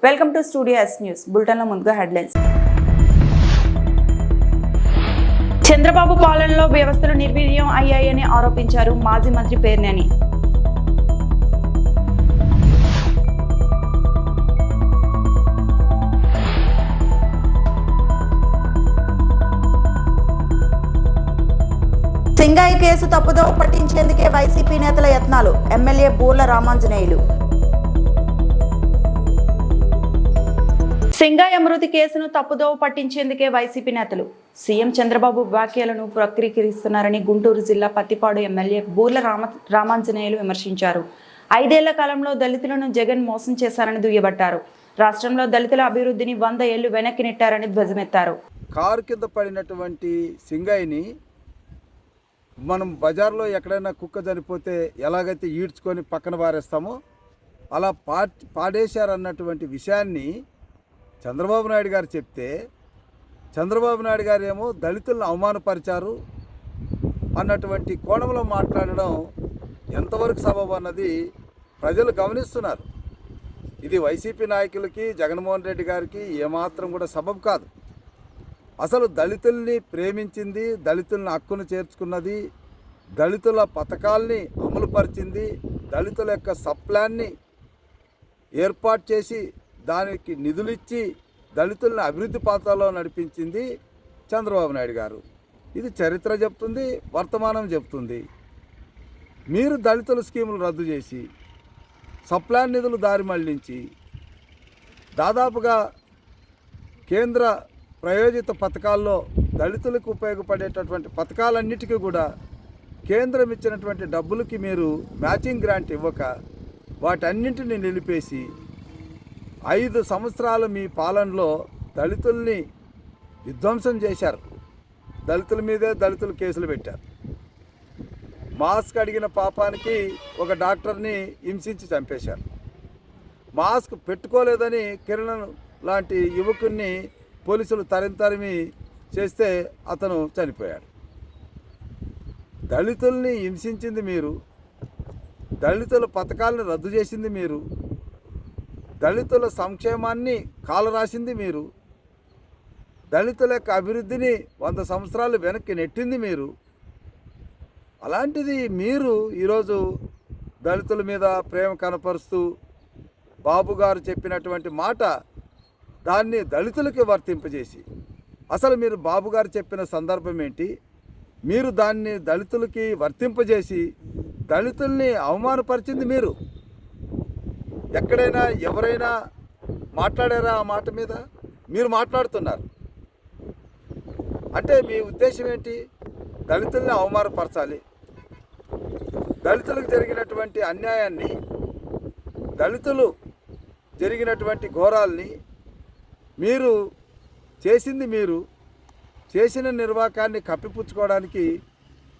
Welcome to studio yes news బులెటిన్లో ముందుగా headlines. Chandrababu పాలనలో వ్యవస్థలు నిర్వీర్యం అయ్యాయని ఆరోపించారు మాజీ మంత్రి పేర్నేని. సింగాయి కేసు తప్పుదోవ పట్టించేందుకే వైసీపీ నేతల యత్నాలు. ఎమ్మెల్యే బూర్ల రామాంజనేయులు. సింగాయి మృతి కేసును తప్పుదోవ పట్టించేందుకే వైసీపీ నేతలు సీఎం చంద్రబాబు వ్యాఖ్యలను వక్రీకరిస్తున్నారని గుంటూరు జిల్లా పత్తిపాడు ఎమ్మెల్యే బూర్ల రామాంజనేయులు విమర్శించారు. 5 ఏళ్ల కాలంలో దళితులను జగన్ మోసం చేశారని దుయ్యబట్టారు. రాష్ట్రంలో దళితుల అభివృద్ధిని 100 ఏళ్లు వెనక్కి నెట్టారని ధ్వజమెత్తారు. కారు కింద పడినటువంటి సింగాయిని మనం బజార్లో ఎక్కడైనా కుక్క చనిపోతే ఎలాగైతే ఈడ్చుకొని పక్కన పారేస్తామో అలా పాడేశారన్నటువంటి విషయాన్ని చంద్రబాబు నాయుడు గారు చెప్తే, చంద్రబాబు నాయుడు గారు ఏమో దళితులను అవమానపరిచారు అన్నటువంటి కోణంలో మాట్లాడడం ఎంతవరకు సబబు అన్నది ప్రజలు గమనిస్తున్నారు. ఇది వైసీపీ నాయకులకి, జగన్మోహన్ రెడ్డి గారికి ఏమాత్రం కూడా సబబు కాదు. అసలు దళితుల్ని ప్రేమించింది, దళితులను హక్కును చేర్చుకున్నది, దళితుల పథకాల్ని అమలుపరిచింది, దళితుల యొక్క సప్లాన్ని ఏర్పాటు చేసి దానికి నిధులిచ్చి దళితులను అభివృద్ధి పాత్రలో నడిపించింది చంద్రబాబు నాయుడు గారు. ఇది చరిత్ర చెప్తుంది, వర్తమానం చెప్తుంది. మీరు దళితుల స్కీములు రద్దు చేసి సప్లాన్ నిధులు దారి మళ్లించి దాదాపుగా కేంద్ర ప్రయోజిత పథకాల్లో దళితులకు ఉపయోగపడేటటువంటి పథకాలన్నిటికీ కూడా కేంద్రం ఇచ్చినటువంటి డబ్బులకి మీరు మ్యాచింగ్ గ్రాంట్ ఇవ్వక వాటన్నింటినీ నిలిపేసి 5 సంవత్సరాలు మీ పాలనలో దళితుల్ని విధ్వంసం చేశారు. దళితుల మీదే దళితులు కేసులు పెట్టారు. మాస్క్ అడిగిన పాపానికి ఒక డాక్టర్ని హింసించి చంపేశారు. మాస్క్ పెట్టుకోలేదని కిరణ్ లాంటి యువకుడిని పోలీసులు తరిమి చేస్తే అతను చనిపోయాడు. దళితుల్ని హింసించింది మీరు, దళితుల పథకాలను రద్దు చేసింది మీరు, దళితుల సంక్షేమాన్ని కాలరాసింది మీరు, దళితుల యొక్క అభివృద్ధిని 100 సంవత్సరాలు వెనక్కి నెట్టింది మీరు. అలాంటిది మీరు ఈరోజు దళితుల మీద ప్రేమ కనపరుస్తూ బాబు గారు చెప్పినటువంటి మాట దాన్ని దళితులకి వర్తింపజేసి, అసలు మీరు బాబు గారు చెప్పిన సందర్భం ఏంటి? మీరు దాన్ని దళితులకి వర్తింపజేసి దళితుల్ని అవమానపరిచింది మీరు. ఎక్కడైనా ఎవరైనా మాట్లాడారా ఆ మాట మీద? మీరు మాట్లాడుతున్నారు. అంటే మీ ఉద్దేశం ఏంటి? దళితుల్ని అవమానపరచాలి, దళితులకు జరిగినటువంటి అన్యాయాన్ని, దళితులు జరిగినటువంటి ఘోరాల్ని మీరు చేసింది, మీరు చేసిన నిర్వాకాన్ని కప్పిపుచ్చుకోవడానికి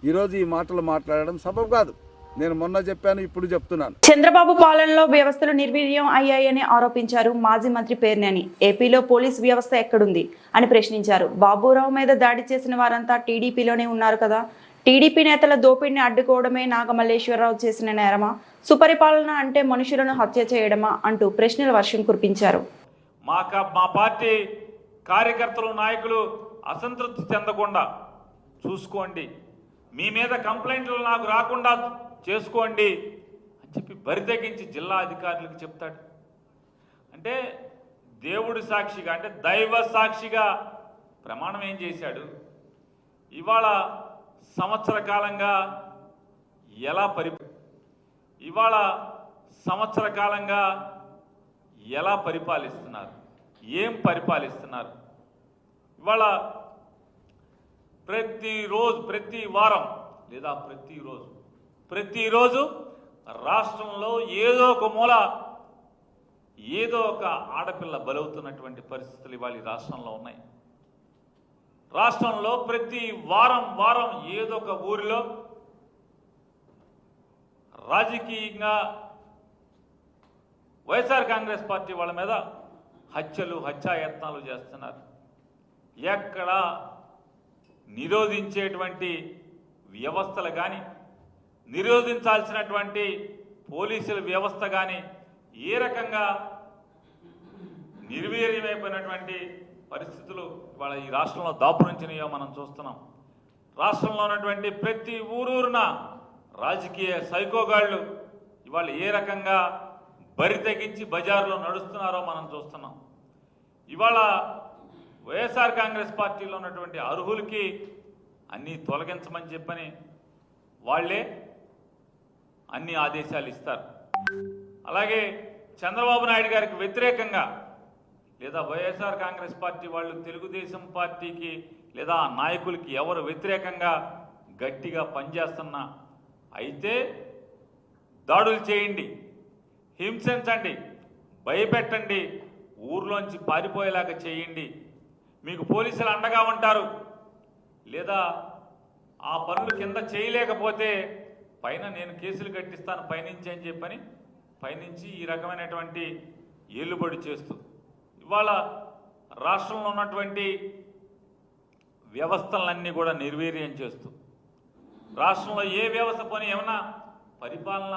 ఈరోజు ఈ మాటలు మాట్లాడడం సబబు కాదు. నేను మొన్న చెప్పాను, ఇప్పుడు చెప్తున్నాను. చంద్రబాబు పాలనలో వ్యవస్థలు నిర్వీర్యం అయ్యాయని ఆరోపించారు మాజీ మంత్రి పేర్నేని. ఏపీలో పోలీస్ వ్యవస్థ ఎక్కడుంది అని ప్రశ్నించారు. బాబురావు మీద దాడి చేసిన వారంతా టీడీపీలోనే ఉన్నారు కదా, టీడీపీ నేతల దోపిడిని అడ్డుకోవడమే నాగమల్లేశ్వరరావు చేసిన నేరమా? సుపరిపాలన అంటే మనుషులను హత్య చేయడమా అంటూ ప్రశ్నల వర్షం కురిపించారు. మా పార్టీ కార్యకర్తలు, నాయకులు అసంతృప్తి చెందకుండా చూసుకోండి, మీ మీద కంప్లైంట్లు నాకు రాకుండా చేసుకోండి అని చెప్పి బరితెగించి జిల్లా అధికారులకు చెప్తాడు. అంటే దేవుడి సాక్షిగా, అంటే దైవ సాక్షిగా ప్రమాణం ఏం చేశాడు? ఇవాళ సంవత్సర కాలంగా ఎలా పరిపాలిస్తున్నారు, ఏం పరిపాలిస్తున్నారు? ఇవాళ ప్రతి వారం లేదా ప్రతిరోజు రాష్ట్రంలో ఏదో ఒక మూల ఏదో ఒక ఆడపిల్ల బలవుతున్నటువంటి పరిస్థితులు ఇవాళ రాష్ట్రంలో ఉన్నాయి. రాష్ట్రంలో ప్రతి వారం ఏదో ఒక ఊరిలో రాజకీయంగా వైఎస్ఆర్ కాంగ్రెస్ పార్టీ వాళ్ళ మీద హత్యాయత్నాలు చేస్తున్నారు. ఎక్కడ నిరోధించేటువంటి వ్యవస్థలు కానీ, నిరోధించాల్సినటువంటి పోలీసుల వ్యవస్థ కానీ ఏ రకంగా నిర్వీర్యమైపోయినటువంటి పరిస్థితులు ఇవాళ ఈ రాష్ట్రంలో దాపురించినయో మనం చూస్తున్నాం. రాష్ట్రంలో ఉన్నటువంటి ప్రతి ఊరూరున రాజకీయ సైకోగాళ్ళు ఇవాళ ఏ రకంగా బరి తెగించి బజారులో నడుస్తున్నారో మనం చూస్తున్నాం. ఇవాళ వైఎస్ఆర్ కాంగ్రెస్ పార్టీలో ఉన్నటువంటి అర్హులకి అన్నీ తొలగించమని చెప్పని వాళ్ళే అన్ని ఆదేశాలు ఇస్తారు. అలాగే చంద్రబాబు నాయుడు గారికి వ్యతిరేకంగా లేదా వైఎస్ఆర్ కాంగ్రెస్ పార్టీ వాళ్ళు తెలుగుదేశం పార్టీకి లేదా ఆ నాయకులకి ఎవరు వ్యతిరేకంగా గట్టిగా పనిచేస్తున్నా అయితే దాడులు చేయండి, హింసించండి, భయపెట్టండి, ఊర్లోంచి పారిపోయేలాగా చేయండి, మీకు పోలీసులు అండగా ఉంటారు, లేదా ఆ పనులు కింద చేయలేకపోతే పైన నేను కేసులు కట్టిస్తాను పైనుంచి అని చెప్పని పైనుంచి ఈ రకమైనటువంటి ఏలుబడి చేస్తూ ఇవాళ రాష్ట్రంలో ఉన్నటువంటి వ్యవస్థలన్నీ కూడా నిర్వీర్యం చేస్తూ రాష్ట్రంలో ఏ వ్యవస్థ పోనీ ఏమన్నా పరిపాలన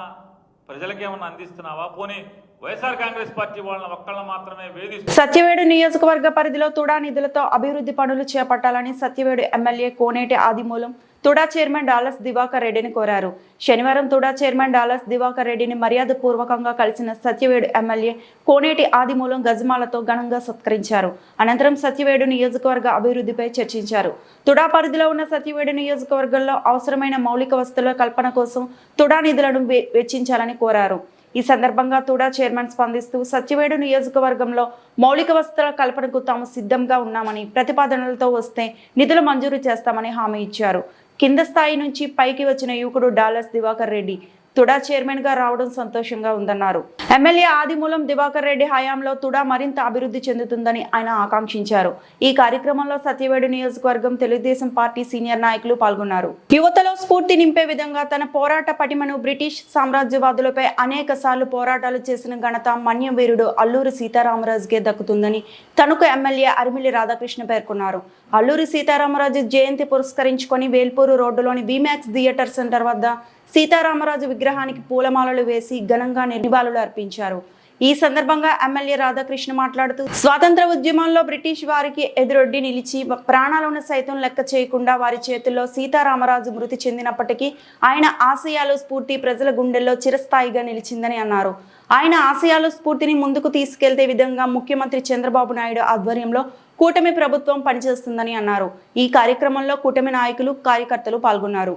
ప్రజలకు ఏమన్నా అందిస్తున్నావా? పోనీ వైఎస్ఆర్ కాంగ్రెస్ పార్టీ వాళ్ళని ఒక్కళ్ళ మాత్రమే వేధిస్తూ సత్యవేడు నియోజకవర్గ పరిధిలో తుడా నిధులతో అభివృద్ధి పనులు చేపట్టాలని సత్యవేడు ఎమ్మెల్యే కోనేటి ఆదిమూలం తుడా చైర్మన్ డాలస్ దివాకర్ రెడ్డిని కోరారు. శనివారం తుడా చైర్మన్ డాలస్ దివాకర్ రెడ్డిని మర్యాదపూర్వకంగా కలిసిన సత్యవేడు ఎమ్మెల్యే కోనేటి ఆదిమూలం గజమాలతో ఘనంగా సత్కరించారు. అనంతరం సత్యవేడు నియోజకవర్గ అభివృద్ధిపై చర్చించారు. తుడా పరిధిలో ఉన్న సత్యవేడు నియోజకవర్గంలో అవసరమైన మౌలిక వసతుల కల్పన కోసం తుడా నిధులను వెచ్చించాలని కోరారు. ఈ సందర్భంగా తుడా చైర్మన్ స్పందిస్తూ సత్యవేడు నియోజకవర్గంలో మౌలిక వసతుల కల్పనకు తాము సిద్ధంగా ఉన్నామని, ప్రతిపాదనలతో వస్తే నిధులు మంజూరు చేస్తామని హామీ ఇచ్చారు. కింద స్థాయి నుంచి పైకి వచ్చిన యువకుడు డాలస్ దివాకర్ రెడ్డి తుడా చైర్మన్ గా రావడం సంతోషంగా ఉందన్నారు. ఎమ్మెల్యే ఆదిమూలం దివాకర్ రెడ్డి హయాంలో తుడా మరింత అభివృద్ధి చెందుతుందని ఆయన ఆకాంక్షించారు. ఈ కార్యక్రమంలో సత్యవేడు నియోజకవర్గం తెలుగుదేశం పార్టీ సీనియర్ నాయకులు పాల్గొన్నారు. యువతలో స్ఫూర్తి నింపే విధంగా తన పోరాట పటిమను బ్రిటిష్ సామ్రాజ్యవాదులపై అనేక సార్లు పోరాటాలు చేసిన ఘనత మన్యం వీరుడు అల్లూరి సీతారామరాజుకే దక్కుతుందని తణుకు ఎమ్మెల్యే అరిమిల్లి రాధాకృష్ణ పేర్కొన్నారు. అల్లూరి సీతారామరాజు జయంతి పురస్కరించుకొని వేల్పూరు రోడ్డులోని విమాక్స్ థియేటర్ సెంటర్ వద్ద సీతారామరాజు విగ్రహానికి పూలమాలలు వేసి ఘనంగా నివాళులు అర్పించారు. ఈ సందర్భంగా ఎమ్మెల్యే రాధాకృష్ణ మాట్లాడుతూ స్వాతంత్ర ఉద్యమంలో బ్రిటిష్ వారికి ఎదురొడ్డి నిలిచి ప్రాణాలను సైతం లెక్క చేయకుండా వారి చేతుల్లో సీతారామరాజు మృతి చెందినప్పటికీ ఆయన ఆశయాలు స్ఫూర్తి ప్రజల గుండెల్లో చిరస్థాయిగా నిలిచిందని అన్నారు. ఆయన ఆశయాలు స్ఫూర్తిని ముందుకు తీసుకెళ్తే విధంగా ముఖ్యమంత్రి చంద్రబాబు నాయుడు ఆధ్వర్యంలో కూటమి ప్రభుత్వం పనిచేస్తుందని అన్నారు. ఈ కార్యక్రమంలో కూటమి నాయకులు కార్యకర్తలు పాల్గొన్నారు.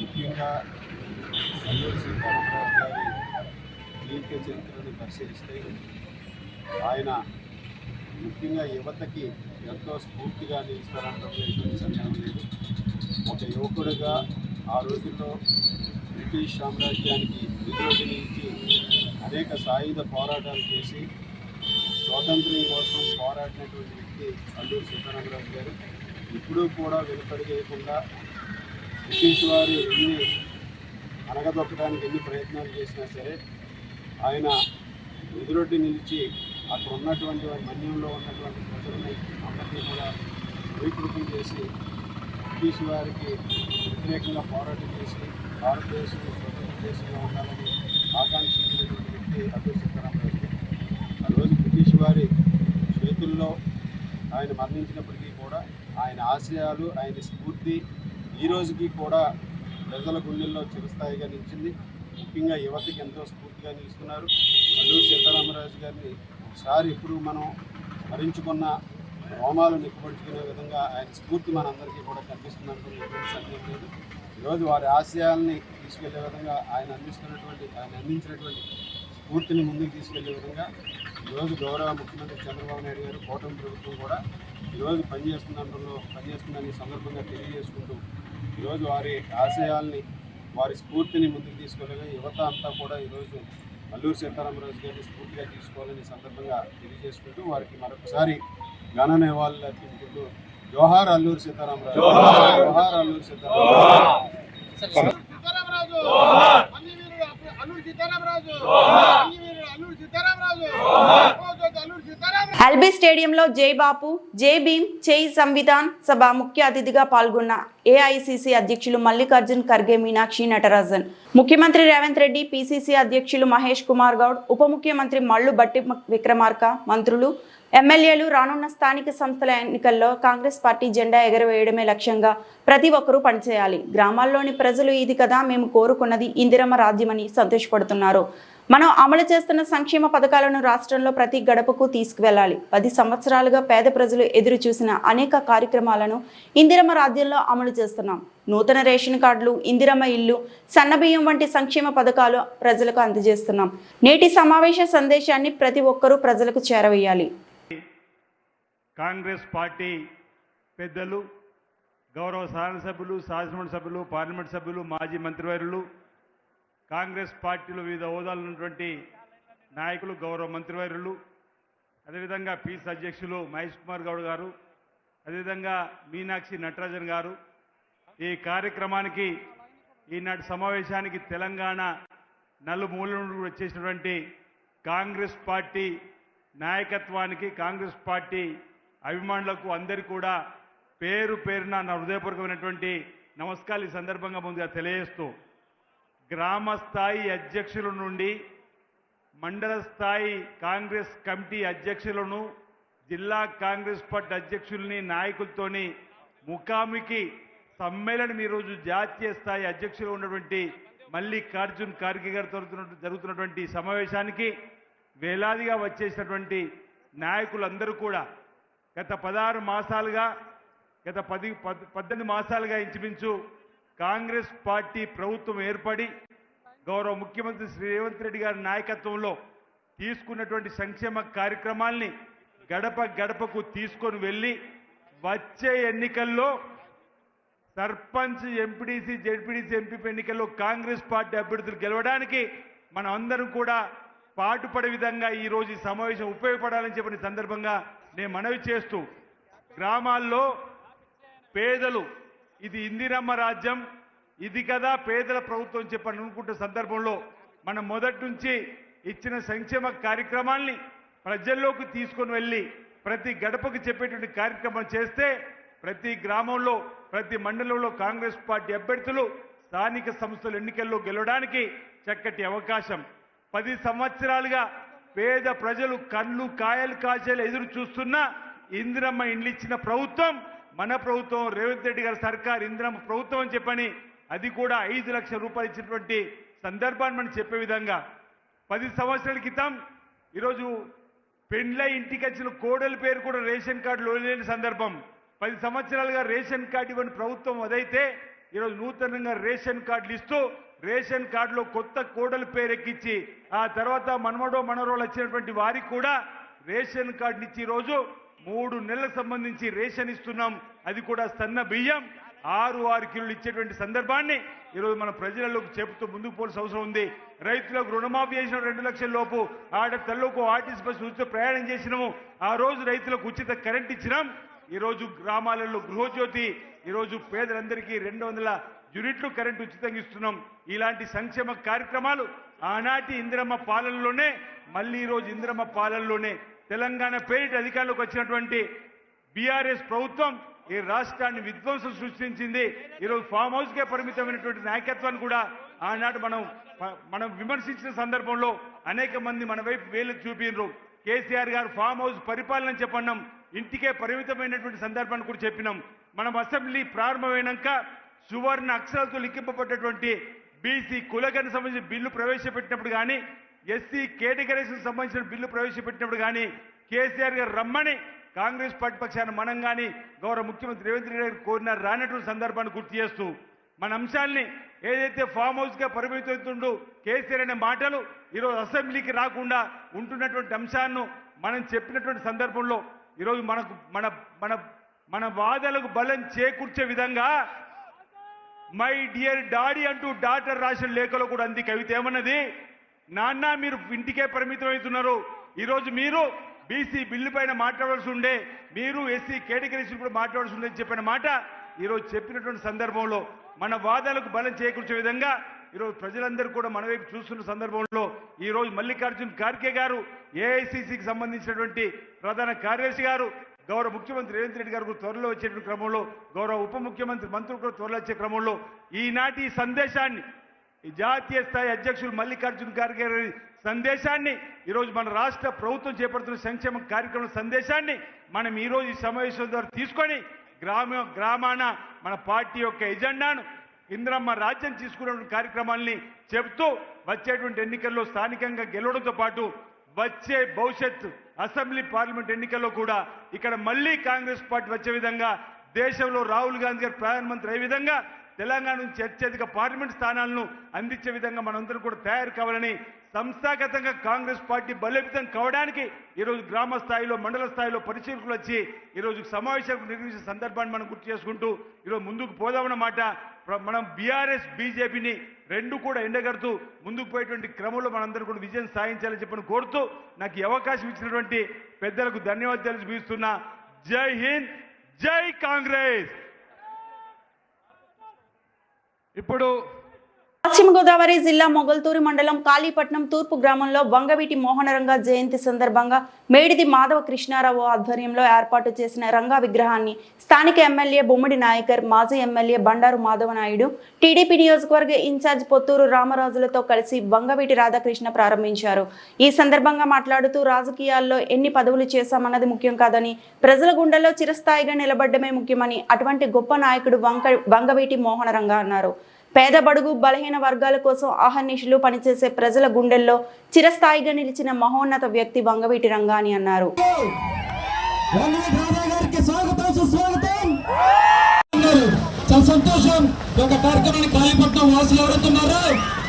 ముఖ్యంగా అల్లూరి సీతారామరాజు గారి జీవిత చరిత్రను పరిశీలిస్తే ఆయన ముఖ్యంగా యువతకి ఎంతో స్ఫూర్తిగా నిలుస్తారనడంలో ఎటువంటి సందేహం లేదు. ఒక యువకుడిగా ఆ రోజుల్లో బ్రిటిష్ సామ్రాజ్యానికి ఎదురొడ్డి నిలిచి అనేక సాయుధ పోరాటాలు చేసి స్వాతంత్ర్యం కోసం పోరాడినటువంటి వ్యక్తి అల్లూరి సీతారామరాజు గారు. ఇప్పుడు కూడా వెనుకడుగేయకుండా బ్రిటిష్ వారు ఎన్ని అనగదొక్కడానికి ఎన్ని ప్రయత్నాలు చేసినా సరే ఆయన ఎదురొడ్డి నిలిచి అక్కడ ఉన్నటువంటి మన్యంలో ఉన్నటువంటి ప్రజలని అందరినీ కూడా వైకృతం చేసి బ్రిటిష్ వారికి వ్యతిరేకంగా పోరాటం చేసి భారతదేశం స్వతంత్ర దేశంగా ఉండాలని ఆకాంక్షించినటువంటి వ్యక్తి అల్లూరి సీతారామరాజు. ఆ రోజు బ్రిటిష్ వారి చేతుల్లో ఆయన మరణించినప్పటికీ కూడా ఆయన ఆశయాలు, ఆయన స్ఫూర్తి ఈ రోజుకి కూడా ప్రజల గుండెల్లో చిరస్థాయిగా నిలిచింది. ముఖ్యంగా యువతకి ఎంతో స్ఫూర్తిగా నిలుస్తున్నారు. అల్లూరి సీతారామరాజు గారిని ఒకసారి ఇప్పుడు మనం స్మరించుకున్న రోమాలు నిప్పబడుచుకునే విధంగా ఆయన స్ఫూర్తి మనందరికీ కూడా కనిపిస్తున్నట్టు ఎటువంటి సందేహం లేదు. ఈరోజు వారి ఆశయాల్ని తీసుకెళ్లే విధంగా ఆయన అందించినటువంటి స్ఫూర్తిని ముందుకు తీసుకెళ్లే విధంగా ఈరోజు గౌరవ ముఖ్యమంత్రి చంద్రబాబు నాయుడు గారు కూటమి ప్రభుత్వం కూడా ఈరోజు పనిచేస్తుందని సందర్భంగా తెలియజేసుకుంటూ ఈరోజు వారి ఆశయాల్ని, వారి స్ఫూర్తిని ముందుకు తీసుకెళ్ళగా యువత అంతా కూడా ఈరోజు అల్లూరి సీతారామరాజు గారిని స్ఫూర్తిగా తీసుకోవాలని సందర్భంగా తెలియజేసుకుంటూ వారికి మరొకసారి ఘన నివాళులు అర్పించుకుంటూ జోహార్ అల్లూరి సీతారామరాజు, జోహార్ అల్లూరి సీతారామరాజు. ఎల్బీ స్టేడియంలో జై బాపు జై భీమ్ జై సంవిధాన్ సభ ముఖ్య అతిథిగా పాల్గొన్న ఏఐసిసి అధ్యక్షులు మల్లికార్జున్ ఖర్గే, మీనాక్షి నటరాజన్, ముఖ్యమంత్రి రేవంత్ రెడ్డి, పిసిసి అధ్యక్షులు మహేష్ కుమార్ గౌడ్, ఉప ముఖ్యమంత్రి మల్లు బట్టి విక్రమార్క, మంత్రులు, ఎమ్మెల్యేలు రానున్న స్థానిక సంస్థల ఎన్నికల్లో కాంగ్రెస్ పార్టీ జెండా ఎగరవేయడమే లక్ష్యంగా ప్రతి ఒక్కరూ పనిచేయాలి. గ్రామాల్లోని ప్రజలు ఇది కదా మేము కోరుకున్నది ఇందిరమ్మ రాజ్యమని సంతోషపడుతున్నారు. మనం అమలు చేస్తున్న సంక్షేమ పథకాలను రాష్ట్రంలో ప్రతి గడపకు తీసుకువెళ్లాలి. 10 సంవత్సరాలుగా పేద ప్రజలు ఎదురు చూసిన అనేక కార్యక్రమాలను ఇందిరమ్మ రాజ్యంలో అమలు చేస్తున్నాం. నూతన రేషన్ కార్డులు, ఇందిరమ్మ ఇల్లు, సన్నబియ్యం వంటి సంక్షేమ పథకాలు ప్రజలకు అందజేస్తున్నాం. నేటి సమావేశ సందేశాన్ని ప్రతి ఒక్కరూ ప్రజలకు చేరవేయాలి. కాంగ్రెస్ పార్టీ పెద్దలు, గౌరవ శాసనసభ్యులు, శాసనమండలి సభ్యులు, పార్లమెంట్ సభ్యులు, మాజీ మంత్రివర్యులు, కాంగ్రెస్ పార్టీలో వివిధ హోదాలు ఉన్నటువంటి నాయకులు, గౌరవ మంత్రివర్యులు, అదేవిధంగా పీస్ అధ్యక్షులు మహేష్ కుమార్ గౌడ్ గారు, అదేవిధంగా మీనాక్షి నటరాజన్ గారు, ఈ కార్యక్రమానికి ఈనాటి సమావేశానికి తెలంగాణ నలుమూల నుండి వచ్చేసినటువంటి కాంగ్రెస్ పార్టీ నాయకత్వానికి, కాంగ్రెస్ పార్టీ అభిమానులకు అందరికీ కూడా పేరు పేరున నా హృదయపూర్వకమైనటువంటి నమస్కారాలు ఈ సందర్భంగా ముందుగా తెలియజేస్తూ, గ్రామ స్థాయి అధ్యక్షుల నుండి మండల స్థాయి కాంగ్రెస్ కమిటీ అధ్యక్షులను, జిల్లా కాంగ్రెస్ పార్టీ అధ్యక్షుల్ని, నాయకులతోని ముఖాముఖి సమ్మేళనం ఈరోజు జాతీయ స్థాయి అధ్యక్షులు ఉన్నటువంటి మల్లికార్జున్ ఖర్గే గారితో జరుగుతున్నటువంటి సమావేశానికి వేలాదిగా వచ్చేసినటువంటి నాయకులందరూ కూడా గత 16 మాసాలుగా, గత 18 మాసాలుగా ఇంచుమించు కాంగ్రెస్ పార్టీ ప్రభుత్వం ఏర్పడి గౌరవ ముఖ్యమంత్రి శ్రీ రేవంత్ రెడ్డి గారి నాయకత్వంలో తీసుకున్నటువంటి సంక్షేమ కార్యక్రమాల్ని గడప గడపకు తీసుకొని వెళ్ళి వచ్చే ఎన్నికల్లో సర్పంచ్, ఎంపీడీసీ, జెడ్పీడీసీ, ఎంపీపీ ఎన్నికల్లో కాంగ్రెస్ పార్టీ అభ్యర్థులు గెలవడానికి మనం అందరం కూడా పాటుపడే విధంగా ఈరోజు ఈ సమావేశం ఉపయోగపడాలని చెప్పిన సందర్భంగా నేను మనవి చేస్తూ, గ్రామాల్లో పేదలు ఇది ఇందిరమ్మ రాజ్యం, ఇది కదా పేదల ప్రభుత్వం చెప్పని అనుకుంటున్న సందర్భంలో మనం మొదటి నుంచి ఇచ్చిన సంక్షేమ కార్యక్రమాల్ని ప్రజల్లోకి తీసుకొని వెళ్ళి ప్రతి గడపకు చెప్పేటువంటి కార్యక్రమం చేస్తే ప్రతి గ్రామంలో, ప్రతి మండలంలో కాంగ్రెస్ పార్టీ అభ్యర్థులు స్థానిక సంస్థల ఎన్నికల్లో గెలవడానికి చక్కటి అవకాశం. 10 సంవత్సరాలుగా పేద ప్రజలు కళ్ళు కాయలు కాచేలు ఎదురు చూస్తున్న ఇందిరమ్మ ఇండ్లు ఇచ్చిన ప్రభుత్వం మన ప్రభుత్వం, రేవంత్ రెడ్డి గారి సర్కార్ ఇందిరమ్మ ప్రభుత్వం అని చెప్పని అది కూడా 5 లక్షల రూపాయలు ఇచ్చినటువంటి సందర్భాన్ని మనం చెప్పే విధంగా 10 సంవత్సరాల క్రితం ఈరోజు పెండ్లై ఇంటికి వచ్చిన కోడల పేరు కూడా రేషన్ కార్డులో లేని సందర్భం. 10 సంవత్సరాలుగా రేషన్ కార్డు ఇవ్వని ప్రభుత్వం అదైతే ఈరోజు నూతనంగా రేషన్ కార్డులు ఇస్తూ రేషన్ కార్డులో కొత్త కోడల పేరు ఎక్కించి ఆ తర్వాత మనమడో మనరోళ్ళు వచ్చినటువంటి వారికి కూడా రేషన్ కార్డుని ఇచ్చి ఈరోజు 3 నెలలకు సంబంధించి రేషన్ ఇస్తున్నాం. అది కూడా సన్న బియ్యం 6 కిలోలు ఇచ్చేటువంటి సందర్భాన్ని ఈరోజు మన ప్రజలలోకి చెబుతూ ముందుకు పోవాల్సిన అవసరం ఉంది. రైతులకు రుణమాఫీ చేసిన 2 లక్షల లోపు ఆడపిల్లలకు ఆర్టీసీ బస్సు ఉచిత ప్రయాణం చేసినాము. ఆ రోజు రైతులకు ఉచిత కరెంట్ ఇచ్చినాం. ఈరోజు గ్రామాలలో గృహజ్యోతి, ఈరోజు పేదలందరికీ 200 యూనిట్లు కరెంటు ఉచితంగా ఇస్తున్నాం. ఇలాంటి సంక్షేమ కార్యక్రమాలు ఆనాటి ఇందిరమ్మ పాలనలోనే, మళ్ళీ ఈరోజు ఇందిరమ్మ పాలనలోనే తెలంగాణ పేరిట అధికారంలోకి వచ్చినటువంటి బీఆర్ఎస్ ప్రభుత్వం ఈ రాష్ట్రాన్ని విధ్వంసం సృష్టించింది. ఈరోజు ఫామ్ హౌస్కే పరిమితమైనటువంటి నాయకత్వాన్ని కూడా ఆనాడు మనం విమర్శించిన సందర్భంలో అనేక మంది మన వైపు వేలు చూపినరు. కేసీఆర్ గారు ఫామ్ హౌస్ పరిపాలన చెప్పన్నాం, ఇంటికే పరిమితమైనటువంటి సందర్భాన్ని కూడా చెప్పినాం. మనం అసెంబ్లీ ప్రారంభమైనాక సువర్ణ అక్షరాలతో లిఖింపబడ్డటువంటి బీసీ కులగణకు సంబంధించిన బిల్లు ప్రవేశపెట్టినప్పుడు కానీ, ఎస్సీ కేటగిరీకి సంబంధించిన బిల్లు ప్రవేశపెట్టినప్పుడు కానీ కేసీఆర్ గారు రమ్మని కాంగ్రెస్ పార్టీ పక్షాన మనం కానీ గౌరవ ముఖ్యమంత్రి రేవంత్ రెడ్డి గారు కోరిన రానటువంటి సందర్భాన్ని గుర్తు చేస్తూ మన అంశాల్ని ఏదైతే ఫామ్ హౌస్గా పరిమితమవుతుండో కేసీఆర్ అనే మాటలు ఈరోజు అసెంబ్లీకి రాకుండా ఉంటున్నటువంటి అంశాలను మనం చెప్పినటువంటి సందర్భంలో ఈరోజు మనకు మన మన మన వాదనలకు బలం చేకూర్చే విధంగా మై డియర్ డాడీ అంటూ డాక్టర్ రాసిన లేఖలో కూడా అంది కవిత ఏమన్నది, నాన్న మీరు ఇంటికే పరిమితం అవుతున్నారు, ఈరోజు మీరు బీసీ బిల్లు పైన మాట్లాడాల్సి ఉండే, మీరు ఎస్సీ కేటగిరీస్ కూడా మాట్లాడాల్సి ఉండే చెప్పిన మాట ఈరోజు చెప్పినటువంటి సందర్భంలో మన వాదనలకు బలం చేకూర్చే విధంగా ఈరోజు ప్రజలందరూ కూడా మన వైపు చూస్తున్న సందర్భంలో ఈరోజు మల్లికార్జున్ ఖర్గే గారు ఏఐసిసికి సంబంధించినటువంటి ప్రధాన కార్యదర్శి గారు గౌరవ ముఖ్యమంత్రి రేవంత్ రెడ్డి గారు త్వరలో వచ్చేటువంటి క్రమంలో గౌరవ ఉప ముఖ్యమంత్రి మంత్రులు కూడా త్వరలో వచ్చే క్రమంలో ఈనాటి సందేశాన్ని ఈ జాతీయ స్థాయి అధ్యక్షులు మల్లికార్జున ఖార్గే గారి సందేశాన్ని ఈరోజు మన రాష్ట్ర ప్రభుత్వం చేపడుతున్న సంక్షేమ కార్యక్రమం సందేశాన్ని మనం ఈరోజు ఈ సమావేశం ద్వారా తీసుకొని గ్రామాన మన పార్టీ యొక్క ఎజెండాను ఇంద్రమ్మ రాజ్యం తీసుకునే కార్యక్రమాల్ని చెబుతూ వచ్చేటువంటి ఎన్నికల్లో స్థానికంగా గెలవడంతో పాటు వచ్చే భవిష్యత్తు అసెంబ్లీ పార్లమెంట్ ఎన్నికల్లో కూడా ఇక్కడ మళ్ళీ కాంగ్రెస్ పార్టీ వచ్చే విధంగా దేశంలో రాహుల్ గాంధీ గారు ప్రధానమంత్రి అయ్యే విధంగా తెలంగాణ నుంచి అత్యధిక పార్లమెంట్ స్థానాలను అందించే విధంగా మనందరం కూడా తయారు కావాలని సంస్థాగతంగా కాంగ్రెస్ పార్టీ బలోపేతం కావడానికి ఈరోజు గ్రామ స్థాయిలో మండల స్థాయిలో పరిశీలకులు వచ్చి ఈరోజు సమావేశాలు నిర్వహించిన సందర్భాన్ని మనం గుర్తు చేసుకుంటూ ఈరోజు ముందుకు పోదామన్నమాట. మనం బీఆర్ఎస్ బీజేపీని రెండు కూడా ఎండగడుతూ ముందుకు పోయేటువంటి క్రమంలో మనందరం కూడా విజయం సాధించాలని చెప్పని కోరుతూ నాకు ఈ అవకాశం ఇచ్చినటువంటి పెద్దలకు ధన్యవాదాలు తెలియజేస్తున్నా. జై హింద్, జై కాంగ్రెస్. ఇప్పుడు పశ్చిమ గోదావరి జిల్లా మొగల్తూరు మండలం కాళీపట్నం తూర్పు గ్రామంలో వంగవీటి మోహనరంగ జయంతి సందర్భంగా మేడిది మాధవ కృష్ణారావు ఆధ్వర్యంలో ఏర్పాటు చేసిన రంగా విగ్రహాన్ని స్థానిక ఎమ్మెల్యే బొమ్మడి నాయకర్, మాజీ ఎమ్మెల్యే బండారు మాధవ నాయుడు, టీడీపీ నియోజకవర్గ ఇన్ఛార్జ్ పొత్తూరు రామరాజులతో కలిసి వంగవీటి రాధాకృష్ణ ప్రారంభించారు. ఈ సందర్భంగా మాట్లాడుతూ రాజకీయాల్లో ఎన్ని పదవులు చేశామన్నది ముఖ్యం కాదని, ప్రజల గుండెల్లో చిరస్థాయిగా నిలబడ్డమే ముఖ్యమని అటువంటి గొప్ప నాయకుడు వంగవీటి మోహనరంగ అన్నారు. పేద బడుగు బలహీన వర్గాల కోసం అహర్నిశలు పనిచేసే ప్రజల గుండెల్లో చిరస్థాయిగా నిలిచిన మహోన్నత వ్యక్తి వంగవీటి రంగా అని అన్నారు. చాలా సంతోషం. ఒక కార్యక్రమానికి కాళీపట్నం వాసులు ఎవరుతున్నారో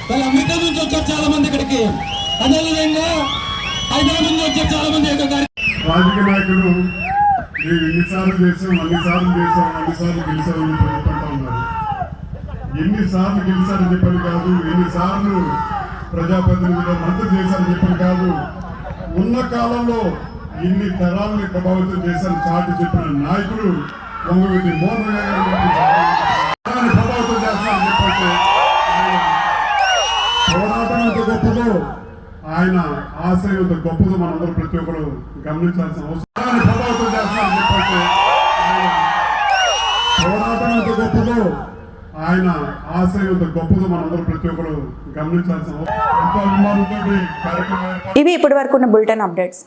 వాళ్ళు అమెరికా నుంచి వచ్చారు చాలా మంది ఇక్కడికి. అదేవిధంగా హైదరాబాద్ నుంచి వచ్చారు చాలా మంది. రాజకీయ నాయకులు మేము ఎన్నిసార్లు చేసాం, అన్నిసార్లు గెలిచామని చెప్పుకుంటా ఉన్నారు. ఎన్నిసార్లు గెలిచారని చెప్పని కాదు, ఎన్నిసార్లు ప్రజాప్రతినిధులు మంత్రి చేశారని చెప్పని కాదు, ఉన్న కాలంలో ఇన్ని తరాలని ప్రభావితం చేశారని చాటి చెప్పిన నాయకులు వంగవీటి మోహన్ గారు ప్రభావితం చేస్తారని చెప్పంటే పోరాటం ఎంత గొప్పదో, ఆయన ఆశయం ఎంత గొప్పదో మనందరూ ప్రతి ఒక్కరు గమనించాల్సిన అవసరం. ప్రభావితం చేస్తారని చెప్పంటే పోరాటం ఎంత గొప్పదో, ఆయన ఆశయం ఎంత గొప్పదో మనందరూ ప్రతి ఒక్కరు గమనించాల్సిన అవసరం. ఇవి ఇప్పటి వరకు ఉన్న బులెటిన్ అప్డేట్స్.